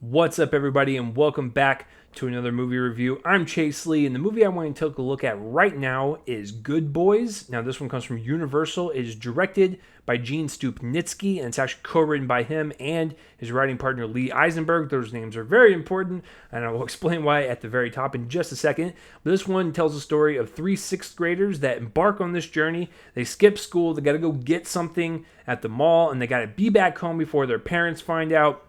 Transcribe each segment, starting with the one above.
What's up, everybody, and welcome back to another movie review. I'm Chase Lee, and the movie I want to take a look at right now is Good Boys. Now, this one comes from Universal. It is directed by Gene Stupnitsky, and it's actually co-written by him and his writing partner, Lee Eisenberg. Those names are very important, and I will explain why at the very top in just a second. But this one tells the story of three sixth graders that embark on this journey. They skip school, they got to go get something at the mall, and they got to be back home before their parents find out.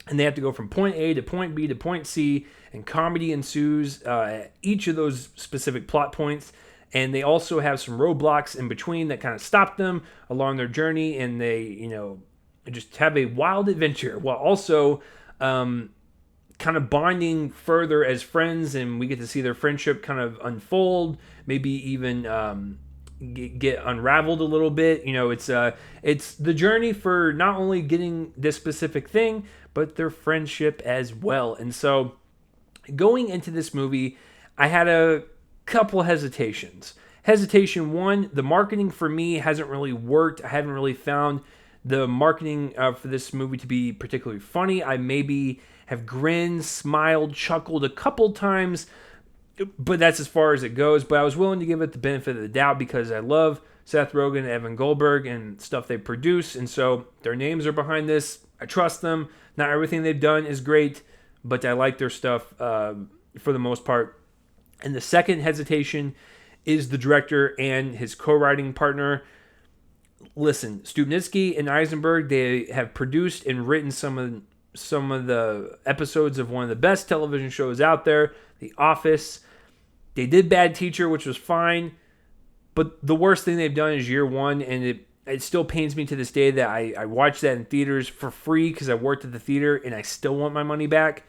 And they have to go from point A to point B to point C, and comedy ensues at each of those specific plot points. And they also have some roadblocks in between that kind of stop them along their journey, and they, just have a wild adventure while also kind of bonding further as friends, and we get to see their friendship kind of unfold, maybe even get unraveled a little bit. It's the journey for not only getting this specific thing, but their friendship as well. And so going into this movie, I had a couple hesitations. Hesitation one, the marketing for me hasn't really worked. I haven't really found the marketing for this movie to be particularly funny. I maybe have grinned, smiled, chuckled a couple times, but that's as far as it goes. But I was willing to give it the benefit of the doubt because I love Seth Rogen and Evan Goldberg and stuff they produce. And so their names are behind this. I trust them. Not everything they've done is great, but I like their stuff for the most part. And the second hesitation is the director and his co-writing partner. Listen, Stupnitsky and Eisenberg, they have produced and written some of the episodes of one of the best television shows out there, The Office. They did Bad Teacher, which was fine, but the worst thing they've done is Year One, and it still pains me to this day that I watched that in theaters for free because I worked at the theater, and I still want my money back.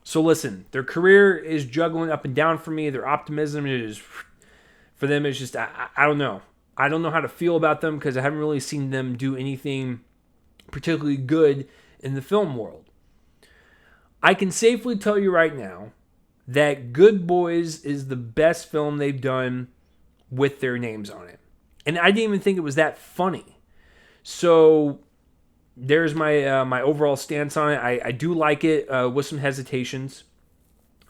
So listen, their career is juggling up and down for me. Their optimism is, for them, is just, I don't know. I don't know how to feel about them because I haven't really seen them do anything particularly good in the film world. I can safely tell you right now that Good Boys is the best film they've done with their names on it. And I didn't even think it was that funny. So there's my my overall stance on it. I do like it with some hesitations.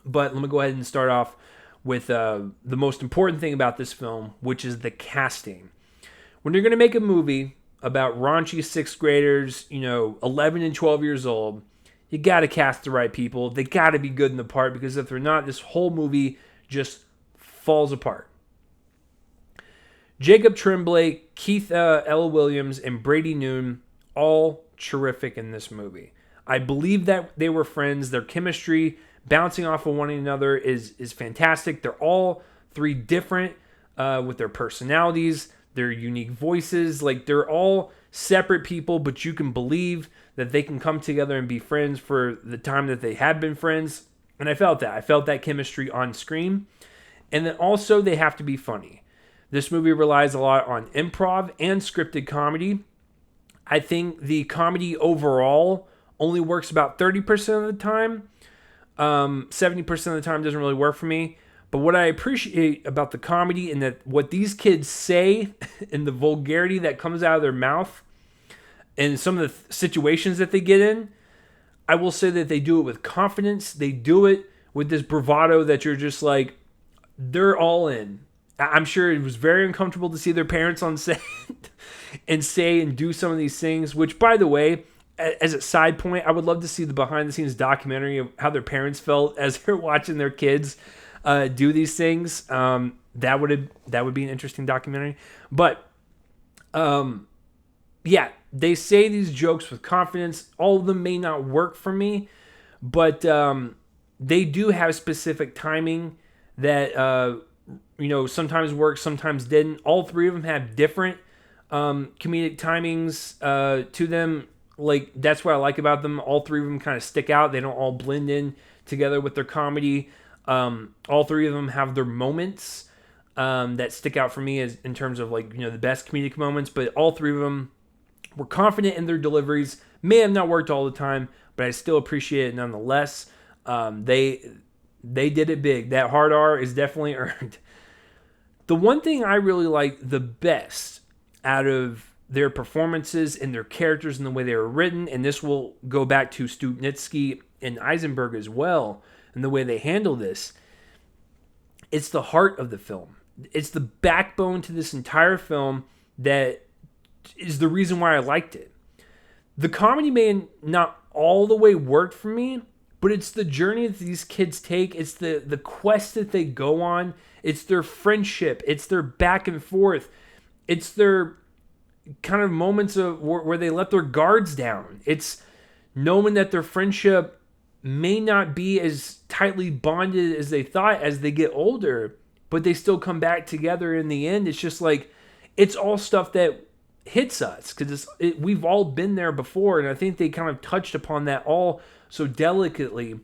But let me go ahead and start off with the most important thing about this film, which is the casting. When you're going to make a movie about raunchy sixth graders, 11 and 12 years old, you got to cast the right people. They got to be good in the part, because if they're not, this whole movie just falls apart. Jacob Tremblay, Keith L. Williams, and Brady Noon, all terrific in this movie. I believe that they were friends. Their chemistry, bouncing off of one another, is fantastic. They're all three different with their personalities, their unique voices. Like, they're all separate people, but you can believe that they can come together and be friends for the time that they have been friends. And I felt that. I felt that chemistry on screen. And then also, they have to be funny. This movie relies a lot on improv and scripted comedy. I think the comedy overall only works about 30% of the time. 70% of the time doesn't really work for me. But what I appreciate about the comedy, and that what these kids say and the vulgarity that comes out of their mouth and some of the situations that they get in, I will say that they do it with confidence. They do it with this bravado that you're just like, they're all in. I'm sure it was very uncomfortable to see their parents on set and say and do some of these things, which, by the way, as a side point, I would love to see the behind-the-scenes documentary of how their parents felt as they're watching their kids do these things. That would be an interesting documentary. But, yeah, they say these jokes with confidence. All of them may not work for me, but they do have specific timing that sometimes worked, sometimes didn't. All three of them have different comedic timings to them. Like, that's what I like about them. All three of them kind of stick out. They don't all blend in together with their comedy. All three of them have their moments that stick out for me as in terms of, like, the best comedic moments. But all three of them were confident in their deliveries. May have not worked all the time, but I still appreciate it nonetheless. They did it big. That hard R is definitely earned. The one thing I really like the best out of their performances and their characters and the way they were written, and this will go back to Stupnitsky and Eisenberg as well, and the way they handle this. It's the heart of the film. It's the backbone to this entire film that is the reason why I liked it. The comedy may not all the way work for me, but it's the journey that these kids take. It's the quest that they go on. It's their friendship. It's their back and forth. It's their kind of moments of where they let their guards down. It's knowing that their friendship may not be as tightly bonded as they thought as they get older, but they still come back together in the end. It's just like, it's all stuff that hits us because we've all been there before, and I think they kind of touched upon that all so delicately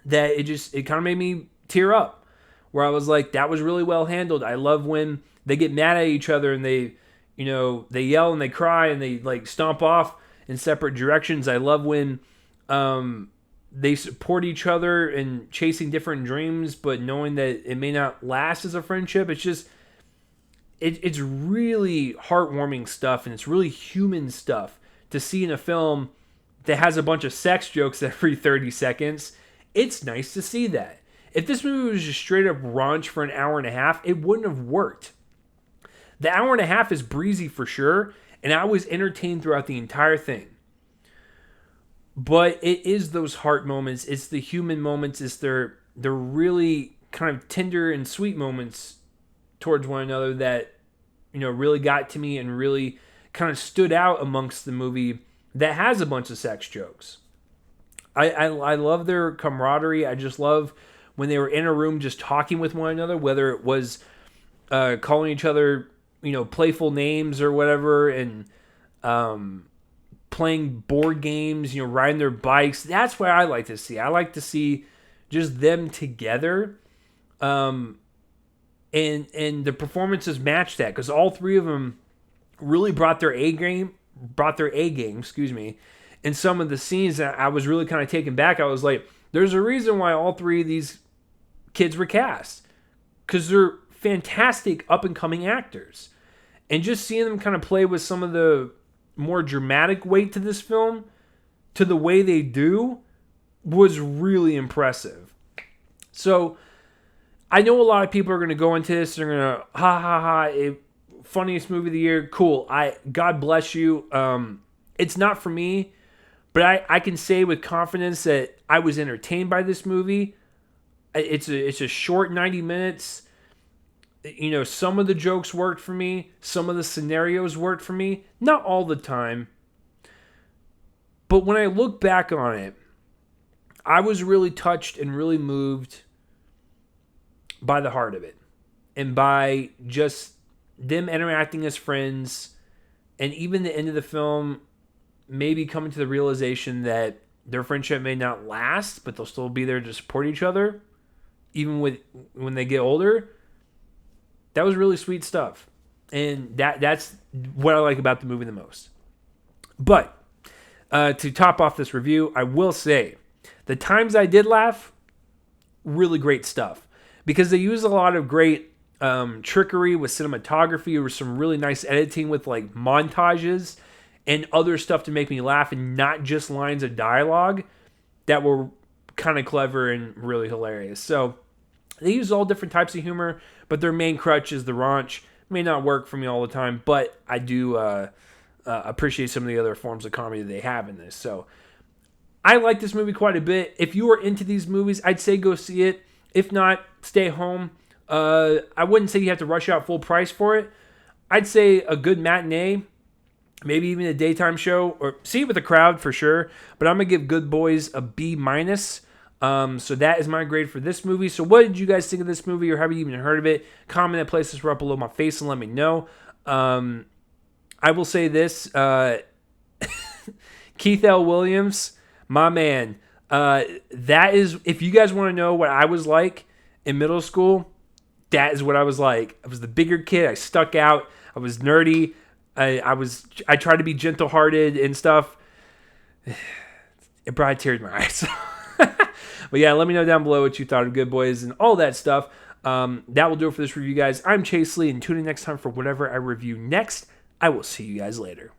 that it kind of made me tear up, where I was like, that was really well handled. I love when they get mad at each other and they yell and they cry and they like stomp off in separate directions. I love when they support each other in chasing different dreams, but knowing that it may not last as a friendship. It's just, it's really heartwarming stuff, and it's really human stuff to see in a film that has a bunch of sex jokes every 30 seconds. It's nice to see that. If this movie was just straight up raunch for an hour and a half, it wouldn't have worked. The hour and a half is breezy for sure, and I was entertained throughout the entire thing. But it is those heart moments, it's the human moments, it's their really kind of tender and sweet moments towards one another that, really got to me and really kind of stood out amongst the movie that has a bunch of sex jokes. I love their camaraderie. I just love when they were in a room just talking with one another, whether it was calling each other, playful names or whatever, and playing board games, riding their bikes. That's what I like to see. I like to see just them together. And the performances match that, because all three of them really brought their A game, in some of the scenes that I was really kind of taken back. I was like, there's a reason why all three of these kids were cast, because they're fantastic up-and-coming actors. And just seeing them kind of play with some of the more dramatic weight to this film, to the way they do, was really impressive. So, I know a lot of people are going to go into this, they're going to, funniest movie of the year, cool, God bless you. It's not for me, but I can say with confidence that I was entertained by this movie. It's a short 90 minutes. Some of the jokes worked for me. Some of the scenarios worked for me. Not all the time. But when I look back on it, I was really touched and really moved by the heart of it. And by just them interacting as friends. And even the end of the film, maybe coming to the realization that their friendship may not last, but they'll still be there to support each other, even when they get older. That was really sweet stuff. And that's what I like about the movie the most. But to top off this review, I will say the times I did laugh, really great stuff. Because they use a lot of great trickery with cinematography, or some really nice editing with like montages and other stuff to make me laugh, and not just lines of dialogue that were kind of clever and really hilarious. So they use all different types of humor, but their main crutch is the raunch. May not work for me all the time, but I do appreciate some of the other forms of comedy that they have in this. So I like this movie quite a bit. If you are into these movies, I'd say go see it. If not, stay home. I wouldn't say you have to rush out full price for it. I'd say a good matinee, maybe even a daytime show, or see it with a crowd for sure. But I'm going to give Good Boys a B-. So that is my grade for this movie. So what did you guys think of this movie, or have you even heard of it? Comment that places right below my face and let me know. I will say this. Keith L. Williams, my man. That is, if you guys want to know what I was like in middle school, that is what I was like. I was the bigger kid. I stuck out. I was nerdy. I tried to be gentle-hearted and stuff. It brought tears to my eyes. But yeah, let me know down below what you thought of Good Boys and all that stuff. That will do it for this review, guys. I'm Chase Lee, and tune in next time for whatever I review next. I will see you guys later.